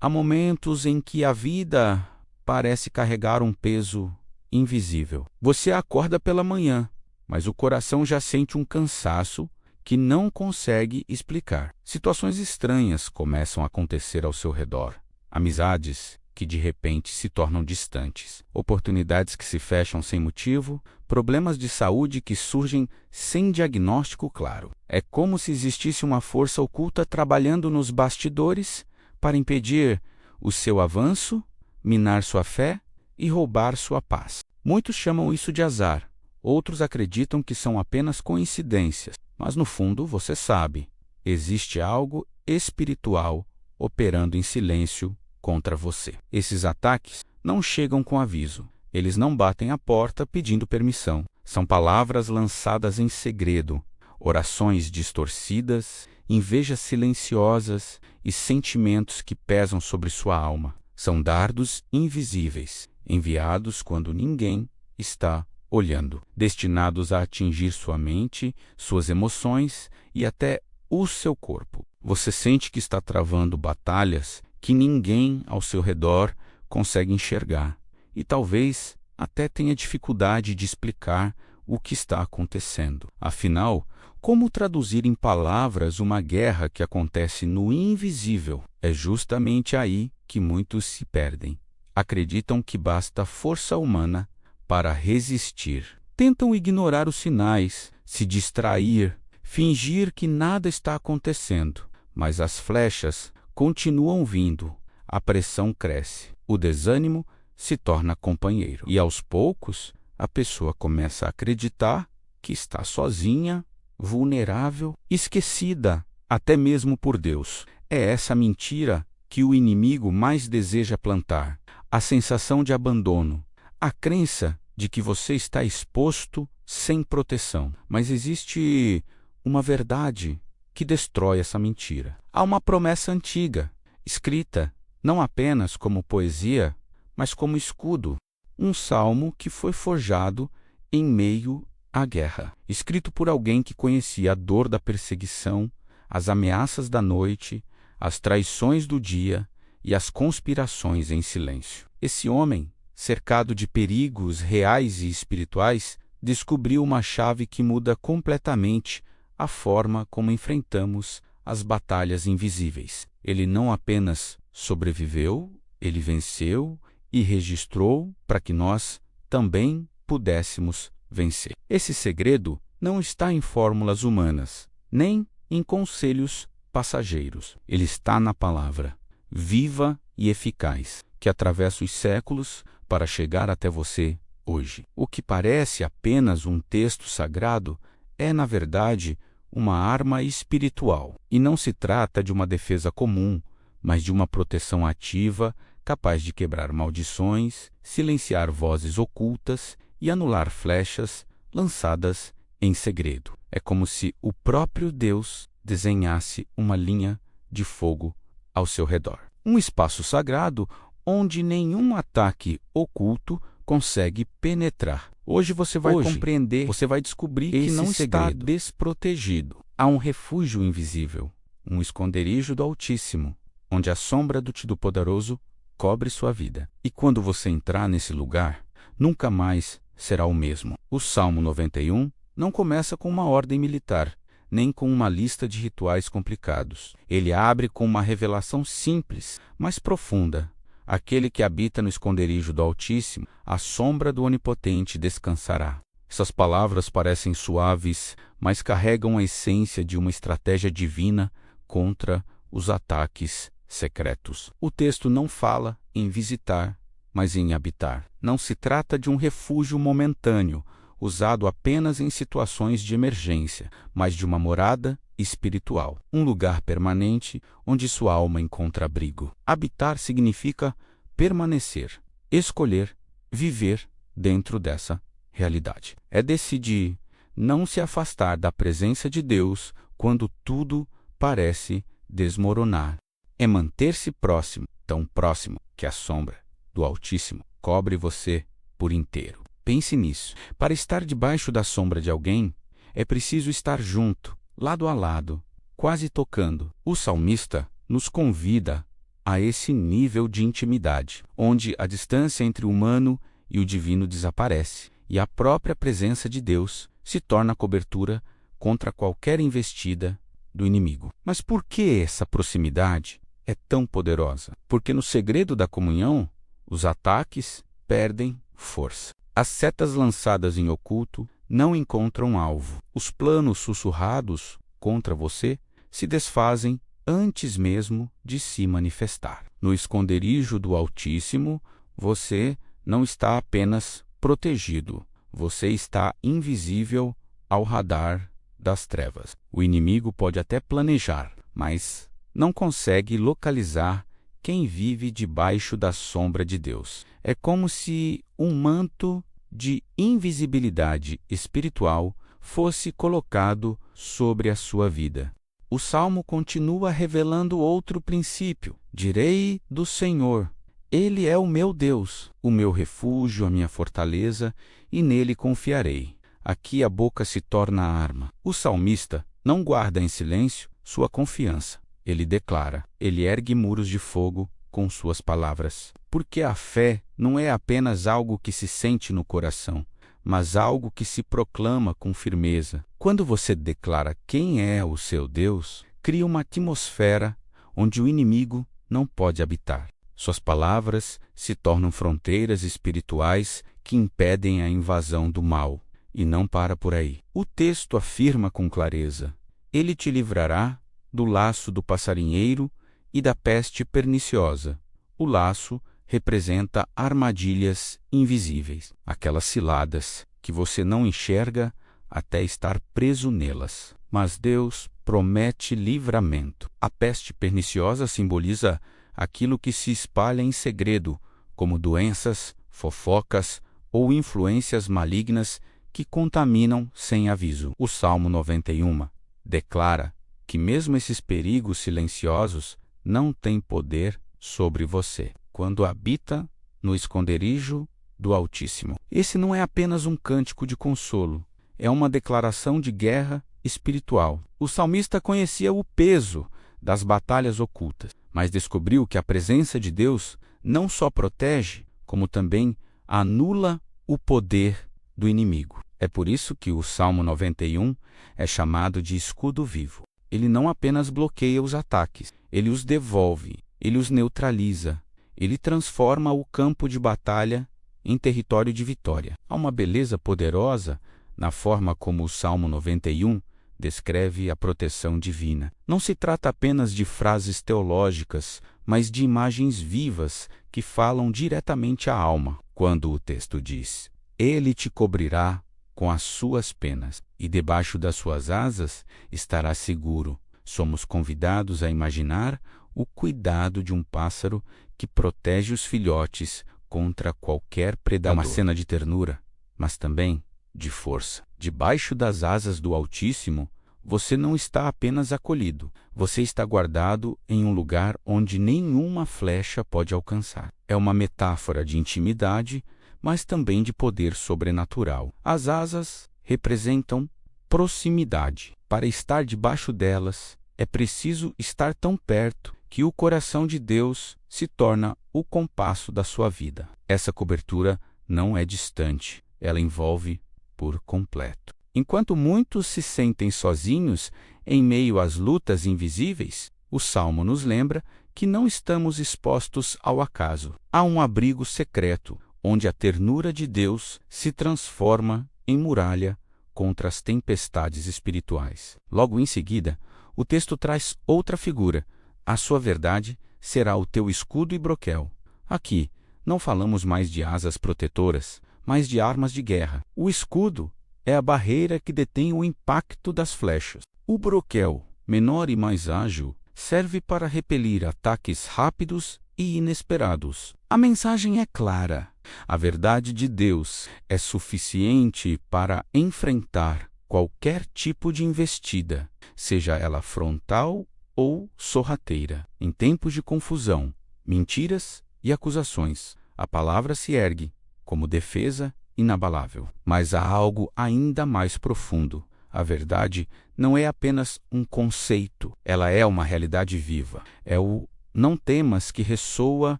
Há momentos em que a vida parece carregar um peso invisível. Você acorda pela manhã, mas o coração já sente um cansaço que não consegue explicar. Situações estranhas começam a acontecer ao seu redor. Amizades que de repente se tornam distantes. Oportunidades que se fecham sem motivo. Problemas de saúde que surgem sem diagnóstico claro. É como se existisse uma força oculta trabalhando nos bastidores para impedir o seu avanço, minar sua fé e roubar sua paz. Muitos chamam isso de azar. Outros acreditam que são apenas coincidências. Mas no fundo, você sabe, existe algo espiritual operando em silêncio contra você. Esses ataques não chegam com aviso. Eles não batem a porta pedindo permissão. São palavras lançadas em segredo, orações distorcidas, invejas silenciosas e sentimentos que pesam sobre sua alma. São dardos invisíveis, enviados quando ninguém está olhando, destinados a atingir sua mente, suas emoções e até o seu corpo. Você sente que está travando batalhas que ninguém ao seu redor consegue enxergar e talvez até tenha dificuldade de explicar o que está acontecendo. Afinal, como traduzir em palavras uma guerra que acontece no invisível? É justamente aí que muitos se perdem. Acreditam que basta força humana para resistir. Tentam ignorar os sinais, se distrair, fingir que nada está acontecendo. Mas as flechas continuam vindo, a pressão cresce, o desânimo se torna companheiro. E aos poucos, a pessoa começa a acreditar que está sozinha, vulnerável, esquecida, até mesmo por Deus. É essa mentira que o inimigo mais deseja plantar. A sensação de abandono, a crença de que você está exposto sem proteção. Mas existe uma verdade que destrói essa mentira. Há uma promessa antiga, escrita não apenas como poesia, mas como escudo. Um salmo que foi forjado em meio à guerra. Escrito por alguém que conhecia a dor da perseguição, as ameaças da noite, as traições do dia e as conspirações em silêncio. Esse homem, cercado de perigos reais e espirituais, descobriu uma chave que muda completamente a forma como enfrentamos as batalhas invisíveis. Ele não apenas sobreviveu, ele venceu e registrou para que nós também pudéssemos vencer. Esse segredo não está em fórmulas humanas, nem em conselhos passageiros. Ele está na palavra, viva e eficaz, que atravessa os séculos para chegar até você hoje. O que parece apenas um texto sagrado é, na verdade, uma arma espiritual. E não se trata de uma defesa comum, mas de uma proteção ativa capaz de quebrar maldições, silenciar vozes ocultas e anular flechas lançadas em segredo. É como se o próprio Deus desenhasse uma linha de fogo ao seu redor. Um espaço sagrado onde nenhum ataque oculto consegue penetrar. Hoje você vai compreender, você vai descobrir que não está desprotegido. Há um refúgio invisível, um esconderijo do Altíssimo, onde a sombra do Todo-Poderoso cobre sua vida. E quando você entrar nesse lugar, nunca mais será o mesmo. O Salmo 91 não começa com uma ordem militar, nem com uma lista de rituais complicados. Ele abre com uma revelação simples, mas profunda. Aquele que habita no esconderijo do Altíssimo, à sombra do Onipotente descansará. Essas palavras parecem suaves, mas carregam a essência de uma estratégia divina contra os ataques secretos. O texto não fala em visitar, mas em habitar. Não se trata de um refúgio momentâneo, usado apenas em situações de emergência, mas de uma morada espiritual, um lugar permanente onde sua alma encontra abrigo. Habitar significa permanecer, escolher, viver dentro dessa realidade. É decidir não se afastar da presença de Deus quando tudo parece desmoronar. É manter-se próximo, tão próximo que a sombra do Altíssimo cobre você por inteiro. Pense nisso. Para estar debaixo da sombra de alguém, é preciso estar junto, lado a lado, quase tocando. O salmista nos convida a esse nível de intimidade, onde a distância entre o humano e o divino desaparece, e a própria presença de Deus se torna a cobertura contra qualquer investida do inimigo. Mas por que essa proximidade é tão poderosa? Porque no segredo da comunhão, os ataques perdem força. As setas lançadas em oculto não encontram alvo. Os planos sussurrados contra você se desfazem antes mesmo de se manifestar. No esconderijo do Altíssimo, você não está apenas protegido, você está invisível ao radar das trevas. O inimigo pode até planejar, mas não consegue localizar quem vive debaixo da sombra de Deus. É como se um manto de invisibilidade espiritual fosse colocado sobre a sua vida. O Salmo continua revelando outro princípio. Direi do Senhor: Ele é o meu Deus, o meu refúgio, a minha fortaleza, e nele confiarei. Aqui a boca se torna arma. O salmista não guarda em silêncio sua confiança. Ele declara, ele ergue muros de fogo com suas palavras. Porque a fé não é apenas algo que se sente no coração, mas algo que se proclama com firmeza. Quando você declara quem é o seu Deus, cria uma atmosfera onde o inimigo não pode habitar. Suas palavras se tornam fronteiras espirituais que impedem a invasão do mal. E não para por aí. O texto afirma com clareza: Ele te livrará do laço do passarinheiro e da peste perniciosa. O laço representa armadilhas invisíveis, aquelas ciladas que você não enxerga até estar preso nelas. Mas Deus promete livramento. A peste perniciosa simboliza aquilo que se espalha em segredo, como doenças, fofocas ou influências malignas que contaminam sem aviso. O Salmo 91 declara que mesmo esses perigos silenciosos não têm poder sobre você, quando habita no esconderijo do Altíssimo. Esse não é apenas um cântico de consolo, é uma declaração de guerra espiritual. O salmista conhecia o peso das batalhas ocultas, mas descobriu que a presença de Deus não só protege, como também anula o poder do inimigo. É por isso que o Salmo 91 é chamado de escudo vivo. Ele não apenas bloqueia os ataques, ele os devolve, ele os neutraliza, ele transforma o campo de batalha em território de vitória. Há uma beleza poderosa na forma como o Salmo 91 descreve a proteção divina. Não se trata apenas de frases teológicas, mas de imagens vivas que falam diretamente à alma. Quando o texto diz: Ele te cobrirá com as suas penas, e debaixo das suas asas estará seguro. Somos convidados a imaginar o cuidado de um pássaro que protege os filhotes contra qualquer predador. É uma cena de ternura, mas também de força. Debaixo das asas do Altíssimo, você não está apenas acolhido, você está guardado em um lugar onde nenhuma flecha pode alcançar. É uma metáfora de intimidade, mas também de poder sobrenatural. As asas representam proximidade. Para estar debaixo delas, é preciso estar tão perto que o coração de Deus se torna o compasso da sua vida. Essa cobertura não é distante, ela envolve por completo. Enquanto muitos se sentem sozinhos em meio às lutas invisíveis, o Salmo nos lembra que não estamos expostos ao acaso. Há um abrigo secreto, onde a ternura de Deus se transforma em muralha contra as tempestades espirituais. Logo em seguida, o texto traz outra figura. A sua verdade será o teu escudo e broquel. Aqui, não falamos mais de asas protetoras, mas de armas de guerra. O escudo é a barreira que detém o impacto das flechas. O broquel, menor e mais ágil, serve para repelir ataques rápidos e inesperados. A mensagem é clara. A verdade de Deus é suficiente para enfrentar qualquer tipo de investida, seja ela frontal ou sorrateira. Em tempos de confusão, mentiras e acusações, a palavra se ergue como defesa inabalável. Mas há algo ainda mais profundo. A verdade não é apenas um conceito, ela é uma realidade viva. É o Não temas que ressoa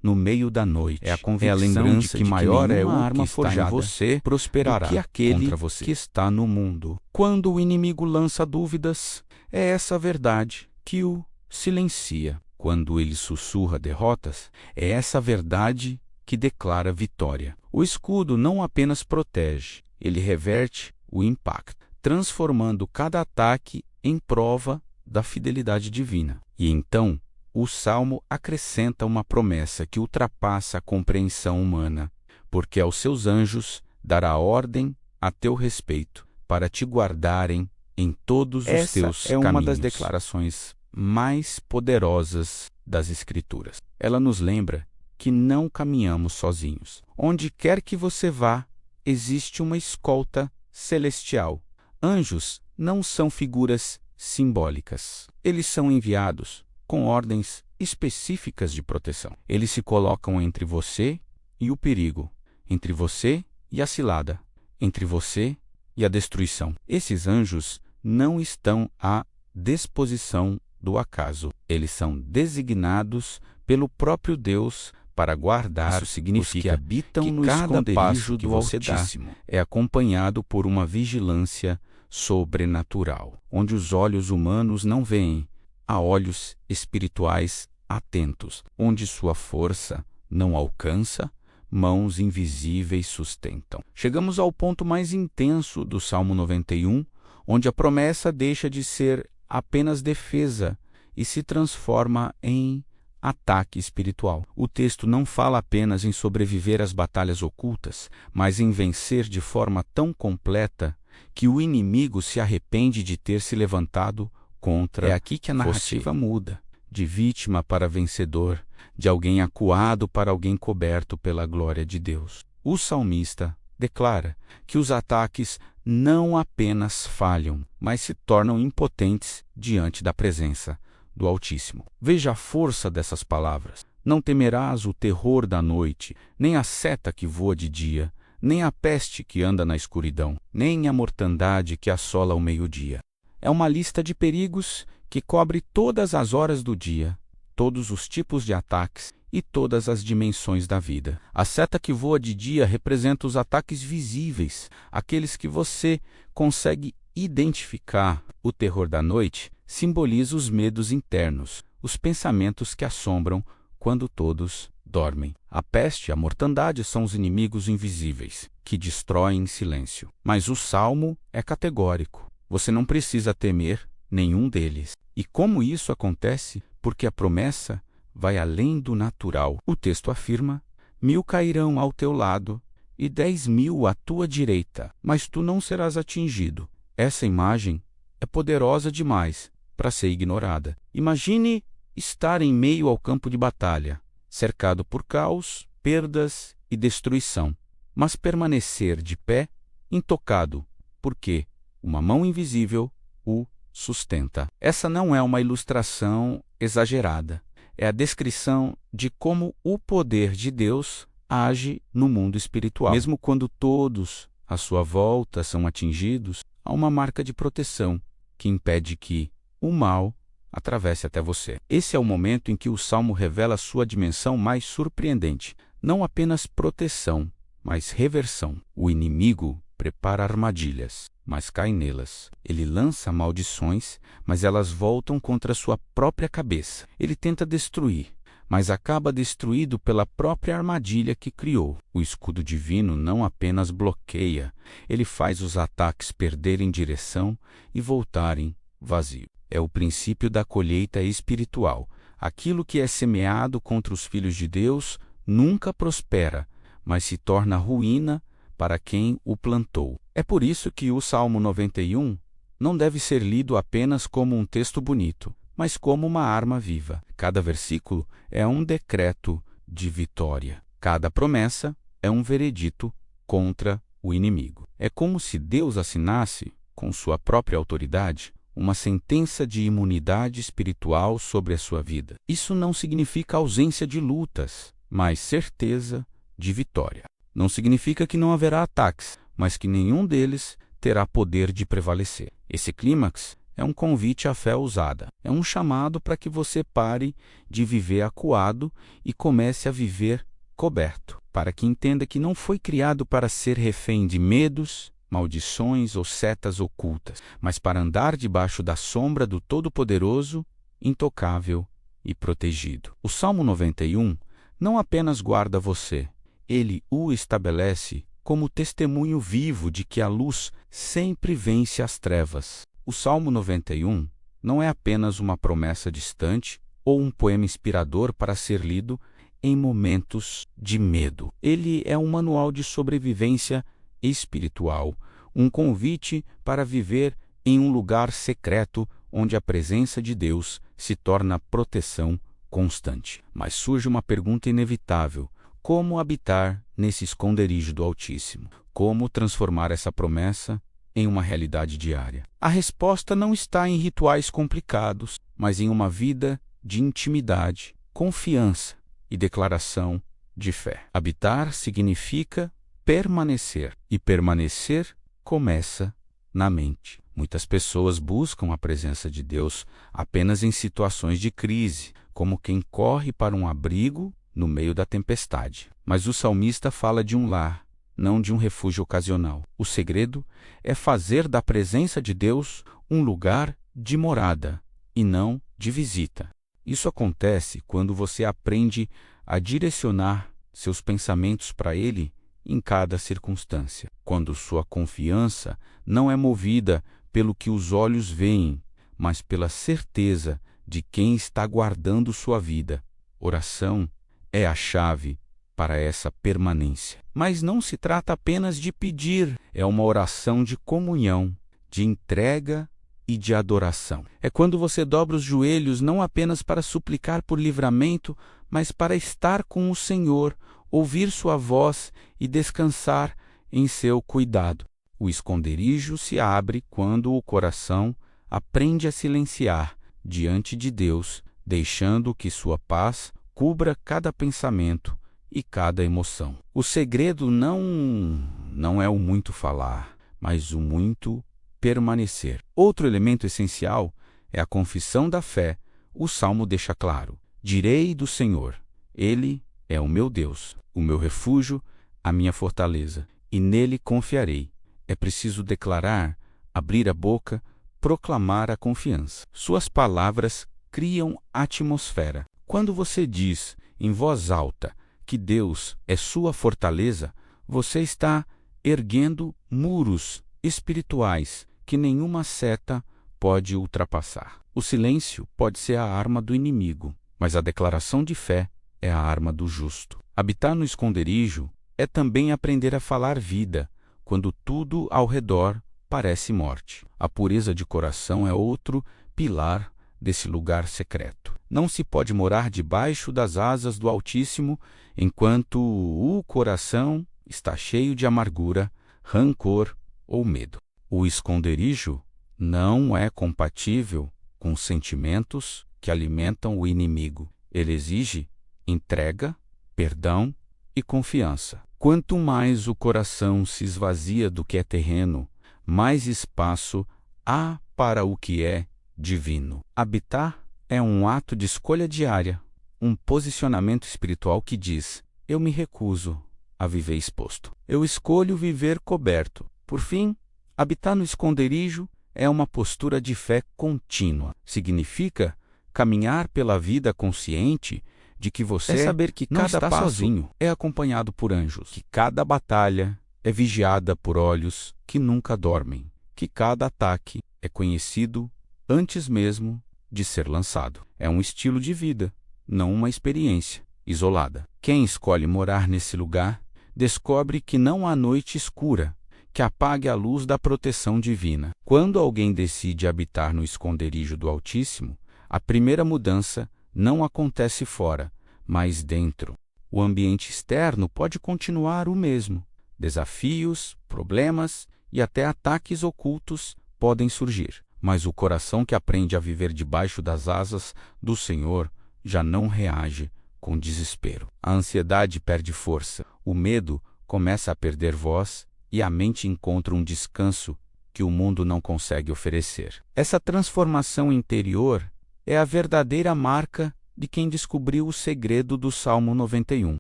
no meio da noite. É a convicção de que maior é uma arma forjada em você prosperará do que aquele que está no mundo. Quando o inimigo lança dúvidas, é essa verdade que o silencia. Quando ele sussurra derrotas, é essa verdade que declara vitória. O escudo não apenas protege, ele reverte o impacto, transformando cada ataque em prova da fidelidade divina. E então, o Salmo acrescenta uma promessa que ultrapassa a compreensão humana, porque aos seus anjos dará ordem a teu respeito, para te guardarem em todos os teus caminhos. Essa é uma das declarações mais poderosas das Escrituras. Ela nos lembra que não caminhamos sozinhos. Onde quer que você vá, existe uma escolta celestial. Anjos não são figuras simbólicas. Eles são enviados com ordens específicas de proteção. Eles se colocam entre você e o perigo, entre você e a cilada, entre você e a destruição. Esses anjos não estão à disposição do acaso. Eles são designados pelo próprio Deus para guardar. Isso significa que habitam que no esconderijo do Altíssimo é acompanhado por uma vigilância sobrenatural, onde os olhos humanos não veem, há olhos espirituais atentos, onde sua força não alcança, mãos invisíveis sustentam. Chegamos ao ponto mais intenso do Salmo 91, onde a promessa deixa de ser apenas defesa e se transforma em ataque espiritual. O texto não fala apenas em sobreviver às batalhas ocultas, mas em vencer de forma tão completa que o inimigo se arrepende de ter se levantado contra. É aqui que a narrativa muda, de vítima para vencedor, de alguém acuado para alguém coberto pela glória de Deus. O salmista declara que os ataques não apenas falham, mas se tornam impotentes diante da presença do Altíssimo. Veja a força dessas palavras. Não temerás o terror da noite, nem a seta que voa de dia, nem a peste que anda na escuridão, nem a mortandade que assola ao meio-dia. É uma lista de perigos que cobre todas as horas do dia, todos os tipos de ataques e todas as dimensões da vida. A seta que voa de dia representa os ataques visíveis, aqueles que você consegue identificar. O terror da noite simboliza os medos internos, os pensamentos que assombram quando todos dormem. A peste e a mortandade são os inimigos invisíveis, que destroem em silêncio. Mas o Salmo é categórico. Você não precisa temer nenhum deles. E como isso acontece? Porque a promessa vai além do natural. O texto afirma: 1000 cairão ao teu lado e 10.000 à tua direita, mas tu não serás atingido. Essa imagem é poderosa demais para ser ignorada. Imagine estar em meio ao campo de batalha, cercado por caos, perdas e destruição, mas permanecer de pé, intocado, porque uma mão invisível o sustenta. Essa não é uma ilustração exagerada. É a descrição de como o poder de Deus age no mundo espiritual. Mesmo quando todos à sua volta são atingidos, há uma marca de proteção que impede que o mal atravesse até você. Esse é o momento em que o Salmo revela sua dimensão mais surpreendente. Não apenas proteção, mas reversão. O inimigo prepara armadilhas, mas cai nelas. Ele lança maldições, mas elas voltam contra sua própria cabeça. Ele tenta destruir, mas acaba destruído pela própria armadilha que criou. O escudo divino não apenas bloqueia, ele faz os ataques perderem direção e voltarem vazio. É o princípio da colheita espiritual. Aquilo que é semeado contra os filhos de Deus nunca prospera, mas se torna ruína para quem o plantou. É por isso que o Salmo 91 não deve ser lido apenas como um texto bonito, mas como uma arma viva. Cada versículo é um decreto de vitória. Cada promessa é um veredito contra o inimigo. É como se Deus assinasse, com sua própria autoridade, uma sentença de imunidade espiritual sobre a sua vida. Isso não significa ausência de lutas, mas certeza de vitória. Não significa que não haverá ataques, mas que nenhum deles terá poder de prevalecer. Esse clímax é um convite à fé ousada. É um chamado para que você pare de viver acuado e comece a viver coberto, para que entenda que não foi criado para ser refém de medos, maldições ou setas ocultas, mas para andar debaixo da sombra do Todo-Poderoso, intocável e protegido. O Salmo 91 não apenas guarda você, ele o estabelece como testemunho vivo de que a luz sempre vence as trevas. O Salmo 91 não é apenas uma promessa distante ou um poema inspirador para ser lido em momentos de medo. Ele é um manual de sobrevivência espiritual, um convite para viver em um lugar secreto onde a presença de Deus se torna proteção constante. Mas surge uma pergunta inevitável: como habitar nesse esconderijo do Altíssimo? Como transformar essa promessa em uma realidade diária? A resposta não está em rituais complicados, mas em uma vida de intimidade, confiança e declaração de fé. Habitar significa permanecer, e permanecer começa na mente. Muitas pessoas buscam a presença de Deus apenas em situações de crise, como quem corre para um abrigo no meio da tempestade. Mas o salmista fala de um lar, não de um refúgio ocasional. O segredo é fazer da presença de Deus um lugar de morada e não de visita. Isso acontece quando você aprende a direcionar seus pensamentos para Ele em cada circunstância. Quando sua confiança não é movida pelo que os olhos veem, mas pela certeza de quem está guardando sua vida. Oração é a chave para essa permanência. Mas não se trata apenas de pedir, é uma oração de comunhão, de entrega e de adoração. É quando você dobra os joelhos não apenas para suplicar por livramento, mas para estar com o Senhor, ouvir sua voz e descansar em seu cuidado. O esconderijo se abre quando o coração aprende a silenciar diante de Deus, deixando que sua paz cubra cada pensamento e cada emoção. O segredo não é o muito falar, mas o muito permanecer. Outro elemento essencial é a confissão da fé. O Salmo deixa claro: direi do Senhor, Ele é o meu Deus, o meu refúgio, a minha fortaleza, e nele confiarei. É preciso declarar, abrir a boca, proclamar a confiança. Suas palavras criam atmosfera. Quando você diz em voz alta que Deus é sua fortaleza, você está erguendo muros espirituais que nenhuma seta pode ultrapassar. O silêncio pode ser a arma do inimigo, mas a declaração de fé é a arma do justo. Habitar no esconderijo é também aprender a falar vida, quando tudo ao redor parece morte. A pureza de coração é outro pilar desse lugar secreto. Não se pode morar debaixo das asas do Altíssimo enquanto o coração está cheio de amargura, rancor ou medo. O esconderijo não é compatível com sentimentos que alimentam o inimigo. Ele exige entrega, perdão e confiança. Quanto mais o coração se esvazia do que é terreno, mais espaço há para o que é divino. Habitar é um ato de escolha diária, um posicionamento espiritual que diz: eu me recuso a viver exposto. Eu escolho viver coberto. Por fim, habitar no esconderijo é uma postura de fé contínua. Significa caminhar pela vida consciente de que você é saber que cada passo sozinho é acompanhado por anjos, que cada batalha é vigiada por olhos que nunca dormem, que cada ataque é conhecido antes mesmo de ser lançado. É um estilo de vida, não uma experiência isolada. Quem escolhe morar nesse lugar descobre que não há noite escura que apague a luz da proteção divina. Quando alguém decide habitar no esconderijo do Altíssimo, a primeira mudança não acontece fora, mas dentro. O ambiente externo pode continuar o mesmo. Desafios, problemas e até ataques ocultos podem surgir, mas o coração que aprende a viver debaixo das asas do Senhor já não reage com desespero. A ansiedade perde força, o medo começa a perder voz e a mente encontra um descanso que o mundo não consegue oferecer. Essa transformação interior é a verdadeira marca de quem descobriu o segredo do Salmo 91.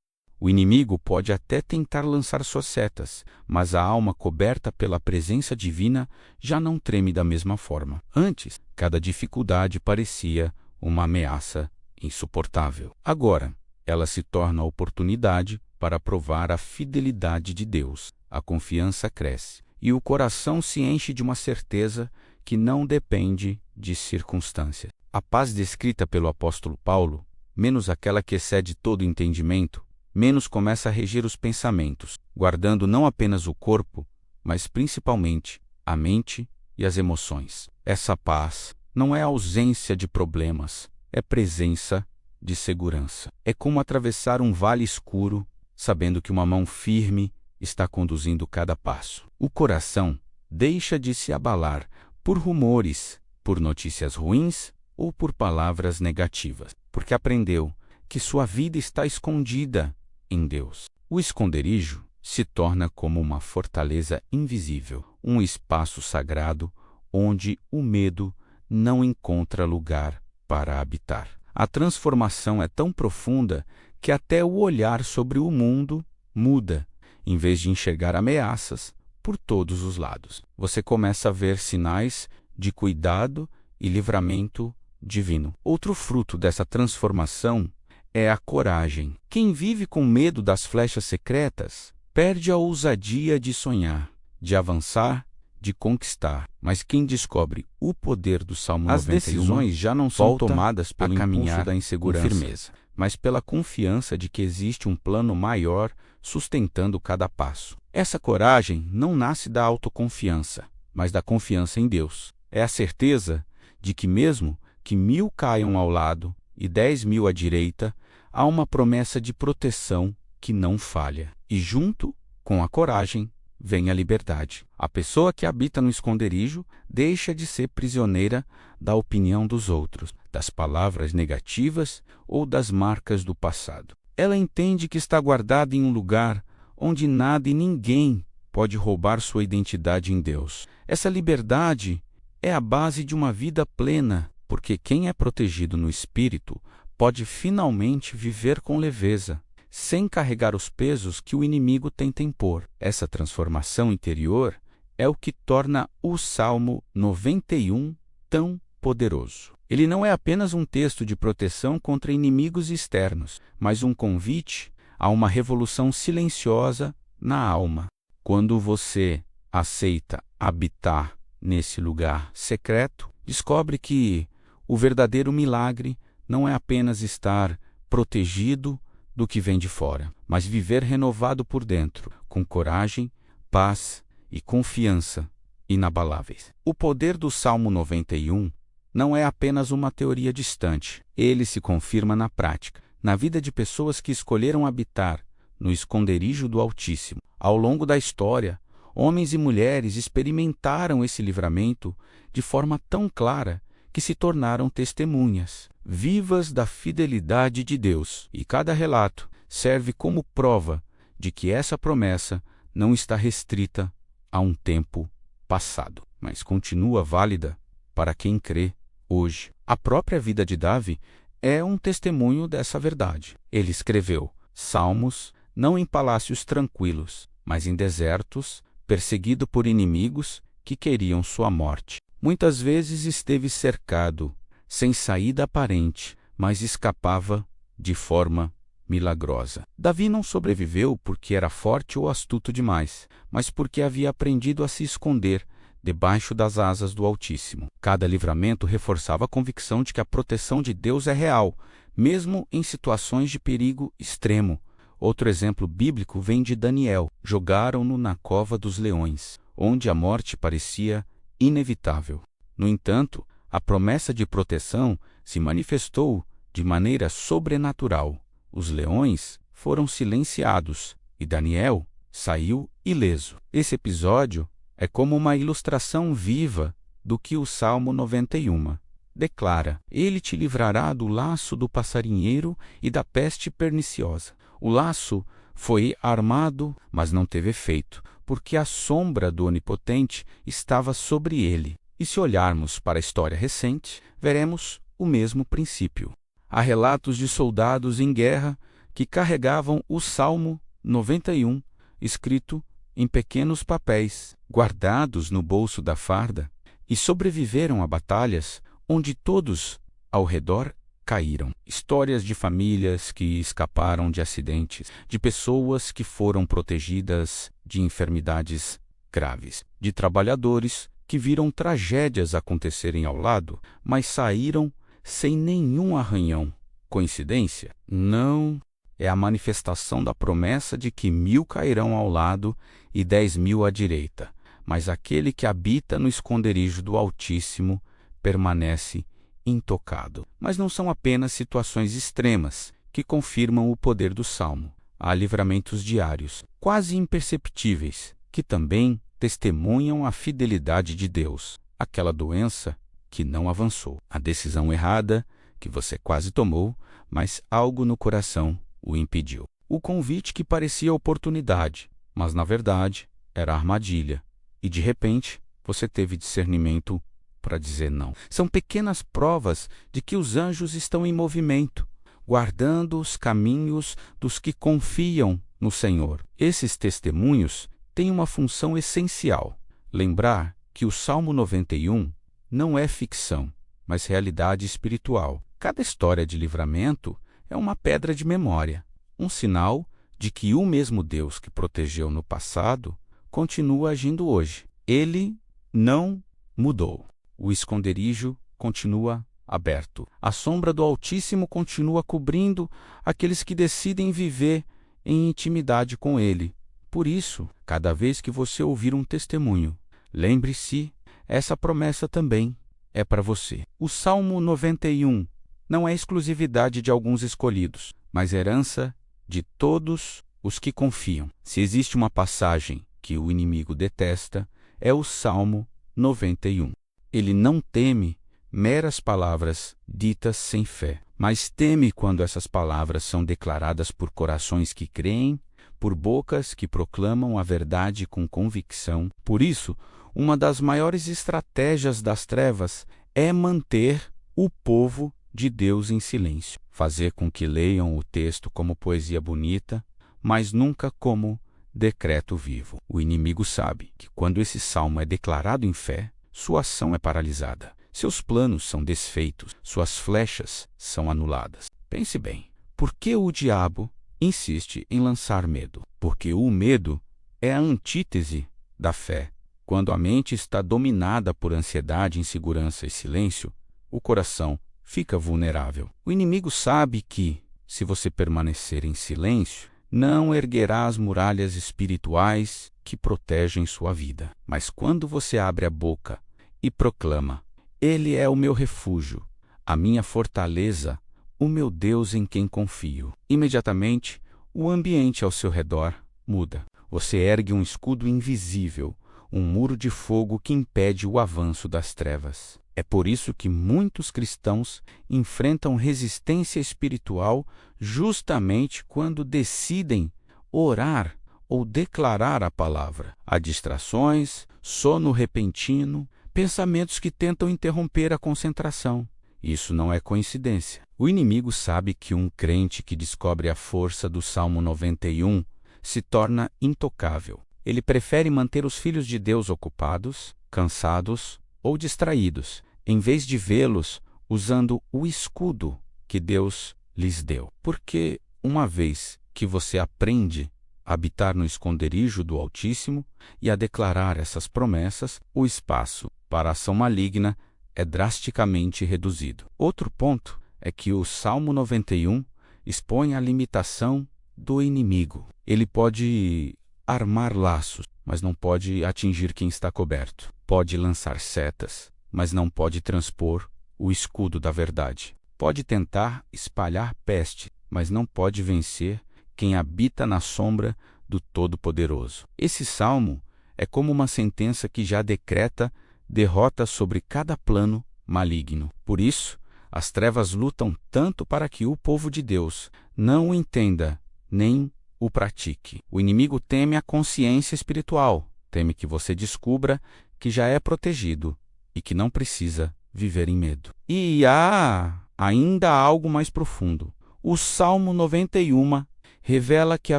O inimigo pode até tentar lançar suas setas, mas a alma coberta pela presença divina já não treme da mesma forma. Antes, cada dificuldade parecia uma ameaça insuportável. Agora, ela se torna a oportunidade para provar a fidelidade de Deus. A confiança cresce e o coração se enche de uma certeza que não depende de circunstâncias. A paz descrita pelo apóstolo Paulo, menos aquela que excede todo entendimento, menos começa a reger os pensamentos, guardando não apenas o corpo, mas principalmente a mente e as emoções. Essa paz não é ausência de problemas, é presença de segurança. É como atravessar um vale escuro, sabendo que uma mão firme está conduzindo cada passo. O coração deixa de se abalar por rumores, por notícias ruins ou por palavras negativas, porque aprendeu que sua vida está escondida em Deus. O esconderijo se torna como uma fortaleza invisível, um espaço sagrado onde o medo não encontra lugar para habitar. A transformação é tão profunda que até o olhar sobre o mundo muda. Em vez de enxergar ameaças por todos os lados, você começa a ver sinais de cuidado e livramento divino. Outro fruto dessa transformação é a coragem. Quem vive com medo das flechas secretas perde a ousadia de sonhar, de avançar, de conquistar. Mas quem descobre o poder do Salmo 91, as decisões já não são tomadas pelo impulso da insegurança, com firmeza, mas pela confiança de que existe um plano maior sustentando cada passo. Essa coragem não nasce da autoconfiança, mas da confiança em Deus. É a certeza de que mesmo que 1000 caiam ao lado e 10.000 à direita, há uma promessa de proteção que não falha. E junto com a coragem vem a liberdade. A pessoa que habita no esconderijo deixa de ser prisioneira da opinião dos outros, das palavras negativas ou das marcas do passado. Ela entende que está guardada em um lugar onde nada e ninguém pode roubar sua identidade em Deus. Essa liberdade é a base de uma vida plena, porque quem é protegido no Espírito pode finalmente viver com leveza, sem carregar os pesos que o inimigo tenta impor. Essa transformação interior é o que torna o Salmo 91 tão poderoso. Ele não é apenas um texto de proteção contra inimigos externos, mas um convite a uma revolução silenciosa na alma. Quando você aceita habitar nesse lugar secreto, descobre que o verdadeiro milagre não é apenas estar protegido do que vem de fora, mas viver renovado por dentro, com coragem, paz e confiança inabaláveis. O poder do Salmo 91 não é apenas uma teoria distante. Ele se confirma na prática, na vida de pessoas que escolheram habitar no esconderijo do Altíssimo. Ao longo da história, homens e mulheres experimentaram esse livramento de forma tão clara que se tornaram testemunhas vivas da fidelidade de Deus. E cada relato serve como prova de que essa promessa não está restrita a um tempo passado, mas continua válida para quem crê hoje. A própria vida de Davi é um testemunho dessa verdade. Ele escreveu salmos não em palácios tranquilos, mas em desertos, perseguido por inimigos que queriam sua morte. Muitas vezes esteve cercado, sem saída aparente, mas escapava de forma milagrosa. Davi não sobreviveu porque era forte ou astuto demais, mas porque havia aprendido a se esconder debaixo das asas do Altíssimo. Cada livramento reforçava a convicção de que a proteção de Deus é real, mesmo em situações de perigo extremo. Outro exemplo bíblico vem de Daniel. Jogaram-no na cova dos leões, onde a morte parecia inevitável. No entanto, a promessa de proteção se manifestou de maneira sobrenatural. Os leões foram silenciados e Daniel saiu ileso. Esse episódio é como uma ilustração viva do que o Salmo 91 declara: Ele te livrará do laço do passarinheiro e da peste perniciosa. O laço foi armado, mas não teve efeito, porque a sombra do Onipotente estava sobre ele. E se olharmos para a história recente, veremos o mesmo princípio. Há relatos de soldados em guerra que carregavam o Salmo 91, escrito em pequenos papéis, guardados no bolso da farda, e sobreviveram a batalhas onde todos ao redor caíram. Histórias de famílias que escaparam de acidentes, de pessoas que foram protegidas de enfermidades graves, de trabalhadores que viram tragédias acontecerem ao lado, mas saíram sem nenhum arranhão. Coincidência? Não. É a manifestação da promessa de que 1000 cairão ao lado e 10.000 à direita, mas aquele que habita no esconderijo do Altíssimo permanece intocado. Mas não são apenas situações extremas que confirmam o poder do Salmo. Há livramentos diários, quase imperceptíveis, que também testemunham a fidelidade de Deus. Aquela doença que não avançou, a decisão errada que você quase tomou, mas algo no coração o impediu. O convite que parecia oportunidade, mas na verdade era armadilha, e de repente você teve discernimento para dizer não. São pequenas provas de que os anjos estão em movimento, guardando os caminhos dos que confiam no Senhor. Esses testemunhos têm uma função essencial: lembrar que o Salmo 91 não é ficção, mas realidade espiritual. Cada história de livramento é uma pedra de memória, um sinal de que o mesmo Deus que protegeu no passado continua agindo hoje. Ele não mudou. O esconderijo continua aberto. A sombra do Altíssimo continua cobrindo aqueles que decidem viver em intimidade com Ele. Por isso, cada vez que você ouvir um testemunho, lembre-se, essa promessa também é para você. O Salmo 91 não é exclusividade de alguns escolhidos, mas herança de todos os que confiam. Se existe uma passagem que o inimigo detesta, é o Salmo 91. Ele não teme meras palavras ditas sem fé, mas teme quando essas palavras são declaradas por corações que creem, por bocas que proclamam a verdade com convicção. Por isso, uma das maiores estratégias das trevas é manter o povo de Deus em silêncio, fazer com que leiam o texto como poesia bonita, mas nunca como decreto vivo. O inimigo sabe que quando esse salmo é declarado em fé, sua ação é paralisada, seus planos são desfeitos, suas flechas são anuladas. Pense bem, por que o diabo insiste em lançar medo? Porque o medo é a antítese da fé. Quando a mente está dominada por ansiedade, insegurança e silêncio, o coração fica vulnerável. O inimigo sabe que, se você permanecer em silêncio, não erguerá as muralhas espirituais que protegem sua vida. Mas quando você abre a boca e proclama: Ele é o meu refúgio, a minha fortaleza, o meu Deus em quem confio, imediatamente o ambiente ao seu redor muda. Você ergue um escudo invisível, um muro de fogo que impede o avanço das trevas. É por isso que muitos cristãos enfrentam resistência espiritual justamente quando decidem orar ou declarar a palavra. Há distrações, sono repentino, pensamentos que tentam interromper a concentração. Isso não é coincidência. O inimigo sabe que um crente que descobre a força do Salmo 91 se torna intocável. Ele prefere manter os filhos de Deus ocupados, cansados ou distraídos, em vez de vê-los usando o escudo que Deus lhes deu. Porque, uma vez que você aprende a habitar no esconderijo do Altíssimo e a declarar essas promessas, o espaço para a ação maligna é drasticamente reduzido. Outro ponto é que o Salmo 91 expõe a limitação do inimigo. Ele pode armar laços, mas não pode atingir quem está coberto. Pode lançar setas, mas não pode transpor o escudo da verdade. Pode tentar espalhar peste, mas não pode vencer quem habita na sombra do Todo-Poderoso. Esse salmo é como uma sentença que já decreta derrota sobre cada plano maligno. Por isso, as trevas lutam tanto para que o povo de Deus não o entenda nem o pratique. O inimigo teme a consciência espiritual, teme que você descubra que já é protegido e que não precisa viver em medo. E há ainda algo mais profundo. O Salmo 91 revela que a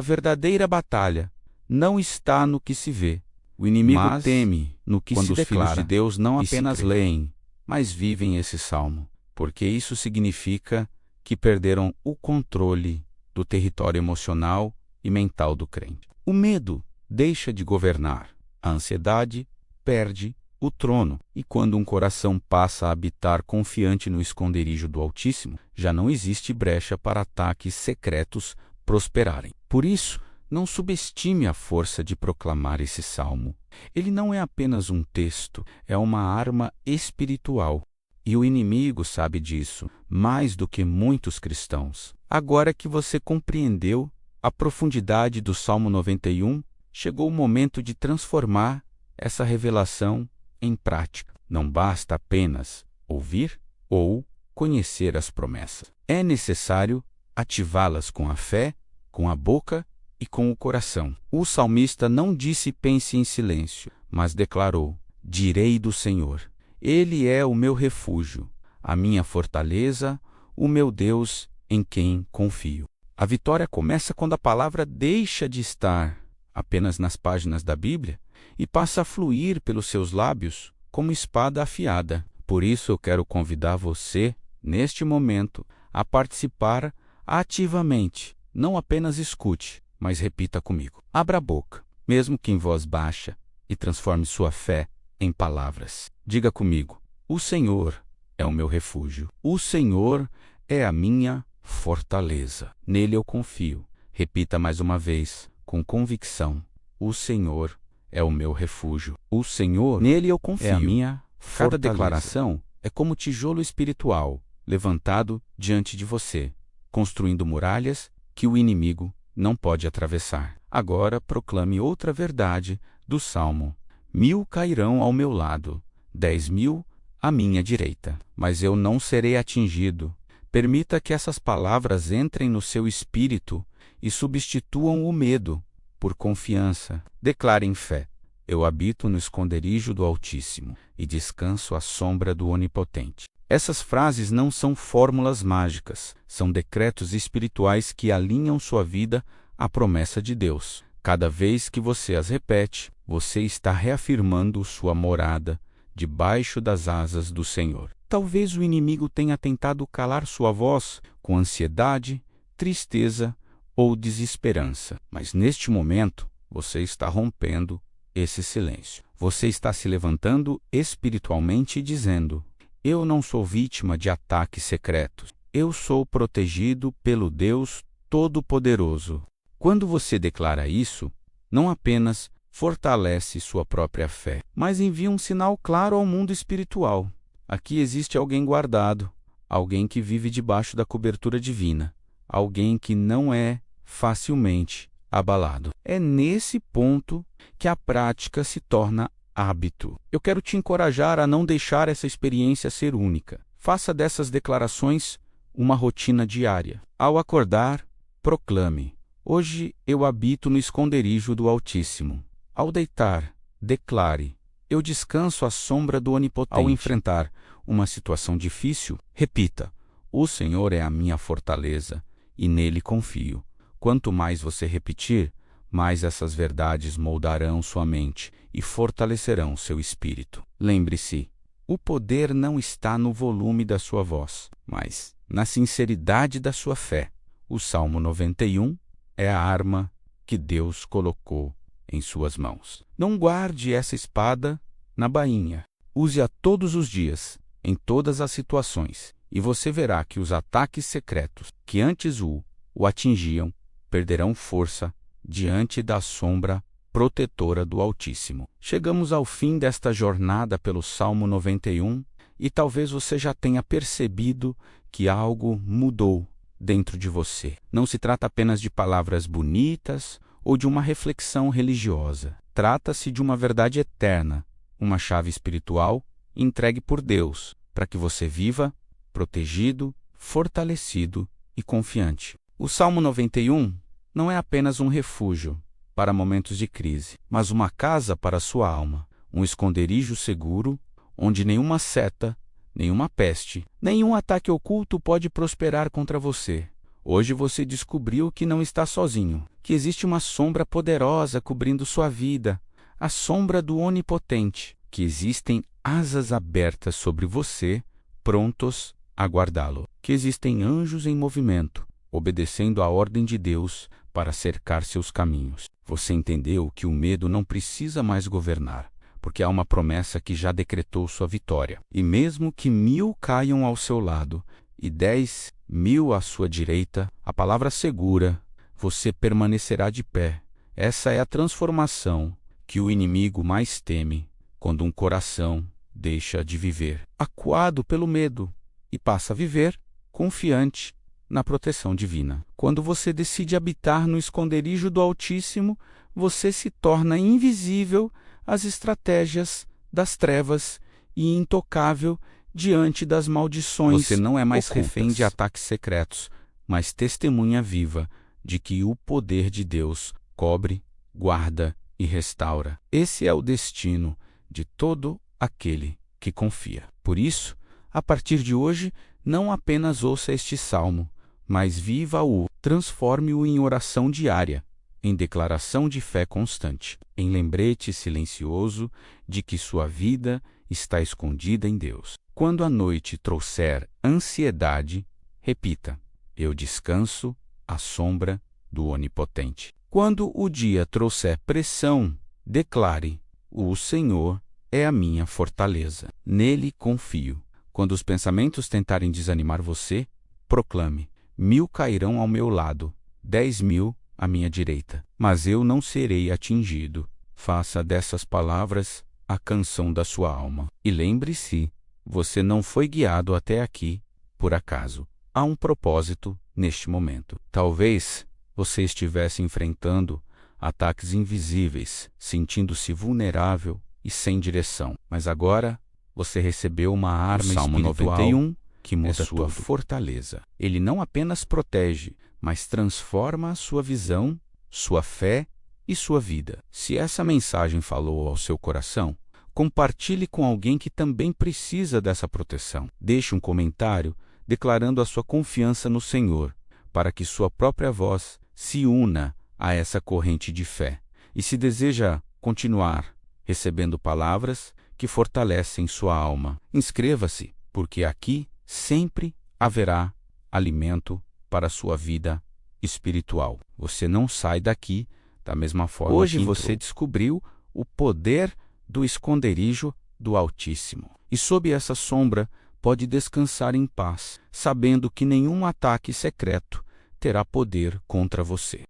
verdadeira batalha não está no que se vê. O inimigo teme no que se declara. Quando os filhos de Deus não apenas leem, mas vivem esse salmo, porque isso significa que perderam o controle do território emocional e mental do crente. O medo deixa de governar, a ansiedade perde o trono, e quando um coração passa a habitar confiante no esconderijo do Altíssimo, já não existe brecha para ataques secretos prosperarem. Por isso, não subestime a força de proclamar esse salmo. Ele não é apenas um texto, é uma arma espiritual. E o inimigo sabe disso, mais do que muitos cristãos. Agora que você compreendeu a profundidade do Salmo 91, chegou o momento de transformar essa revelação em prática. Não basta apenas ouvir ou conhecer as promessas. É necessário ativá-las com a fé, com a boca e com o coração. O salmista não disse pense em silêncio, mas declarou: direi do Senhor. Ele é o meu refúgio, a minha fortaleza, o meu Deus em quem confio. A vitória começa quando a palavra deixa de estar apenas nas páginas da Bíblia e passa a fluir pelos seus lábios como espada afiada. Por isso eu quero convidar você, neste momento, a participar ativamente. Não apenas escute, mas repita comigo. Abra a boca, mesmo que em voz baixa, e transforme sua fé em palavras. Diga comigo: o Senhor é o meu refúgio. O Senhor é a minha fortaleza. Nele eu confio. Repita mais uma vez, com convicção: o Senhor é o meu refúgio. O Senhor, nele eu confio, é a minha fortaleza. Cada declaração é como tijolo espiritual levantado diante de você, construindo muralhas que o inimigo não pode atravessar. Agora proclame outra verdade do Salmo: 1000 cairão ao meu lado, 10.000 à minha direita, mas eu não serei atingido. Permita que essas palavras entrem no seu espírito e substituam o medo por confiança. Declare em fé: eu habito no esconderijo do Altíssimo e descanso à sombra do Onipotente. Essas frases não são fórmulas mágicas, são decretos espirituais que alinham sua vida à promessa de Deus. Cada vez que você as repete, você está reafirmando sua morada debaixo das asas do Senhor. Talvez o inimigo tenha tentado calar sua voz com ansiedade, tristeza ou desesperança, mas neste momento você está rompendo esse silêncio. Você está se levantando espiritualmente e dizendo: eu não sou vítima de ataques secretos. Eu sou protegido pelo Deus Todo-Poderoso. Quando você declara isso, não apenas fortalece sua própria fé, mas envia um sinal claro ao mundo espiritual. Aqui existe alguém guardado, alguém que vive debaixo da cobertura divina, alguém que não é facilmente abalado. É nesse ponto que a prática se torna hábito. Eu quero te encorajar a não deixar essa experiência ser única. Faça dessas declarações uma rotina diária. Ao acordar, proclame: hoje eu habito no esconderijo do Altíssimo. Ao deitar, declare: eu descanso à sombra do Onipotente. Ao enfrentar uma situação difícil, repita: o Senhor é a minha fortaleza e nele confio. Quanto mais você repetir, mais essas verdades moldarão sua mente e fortalecerão seu espírito. Lembre-se, o poder não está no volume da sua voz, mas na sinceridade da sua fé. O Salmo 91 é a arma que Deus colocou em suas mãos. Não guarde essa espada na bainha. Use-a todos os dias, em todas as situações, e você verá que os ataques secretos que antes o atingiam perderão força diante da sombra protetora do Altíssimo. Chegamos ao fim desta jornada pelo Salmo 91 e talvez você já tenha percebido que algo mudou dentro de você. Não se trata apenas de palavras bonitas ou de uma reflexão religiosa. Trata-se de uma verdade eterna, uma chave espiritual entregue por Deus para que você viva protegido, fortalecido e confiante. O Salmo 91 não é apenas um refúgio para momentos de crise, mas uma casa para a sua alma, um esconderijo seguro onde nenhuma seta, nenhuma peste, nenhum ataque oculto pode prosperar contra você. Hoje você descobriu que não está sozinho, que existe uma sombra poderosa cobrindo sua vida, a sombra do Onipotente, que existem asas abertas sobre você, prontos a guardá-lo, que existem anjos em movimento, obedecendo à ordem de Deus para cercar seus caminhos. Você entendeu que o medo não precisa mais governar, porque há uma promessa que já decretou sua vitória. E mesmo que 1000 caiam ao seu lado e 10.000 à sua direita, a palavra assegura, você permanecerá de pé. Essa é a transformação que o inimigo mais teme quando um coração deixa de viver acuado pelo medo e passa a viver confiante na proteção divina. Quando você decide habitar no esconderijo do Altíssimo, você se torna invisível às estratégias das trevas e intocável diante das maldições. Você não é mais refém de ataques secretos, mas testemunha viva de que o poder de Deus cobre, guarda e restaura. Esse é o destino de todo aquele que confia. Por isso, a partir de hoje, não apenas ouça este salmo, mas viva-o, transforme-o em oração diária, em declaração de fé constante, em lembrete silencioso de que sua vida está escondida em Deus. Quando a noite trouxer ansiedade, repita: eu descanso à sombra do Onipotente. Quando o dia trouxer pressão, declare: o Senhor é a minha fortaleza. Nele confio. Quando os pensamentos tentarem desanimar você, proclame: 1000 cairão ao meu lado, 10.000 à minha direita, mas eu não serei atingido. Faça dessas palavras a canção da sua alma. E lembre-se, você não foi guiado até aqui por acaso. Há um propósito neste momento. Talvez você estivesse enfrentando ataques invisíveis, sentindo-se vulnerável e sem direção. Mas agora você recebeu uma arma espiritual. Salmo 91 que muda sua fortaleza. Ele não apenas protege, mas transforma a sua visão, sua fé e sua vida. Se essa mensagem falou ao seu coração, compartilhe com alguém que também precisa dessa proteção. Deixe um comentário declarando a sua confiança no Senhor, para que sua própria voz se una a essa corrente de fé. E se deseja continuar recebendo palavras que fortalecem sua alma, inscreva-se, porque aqui sempre haverá alimento para a sua vida espiritual. Você não sai daqui da mesma forma que entrou. Hoje você descobriu o poder do esconderijo do Altíssimo. E sob essa sombra pode descansar em paz, sabendo que nenhum ataque secreto terá poder contra você.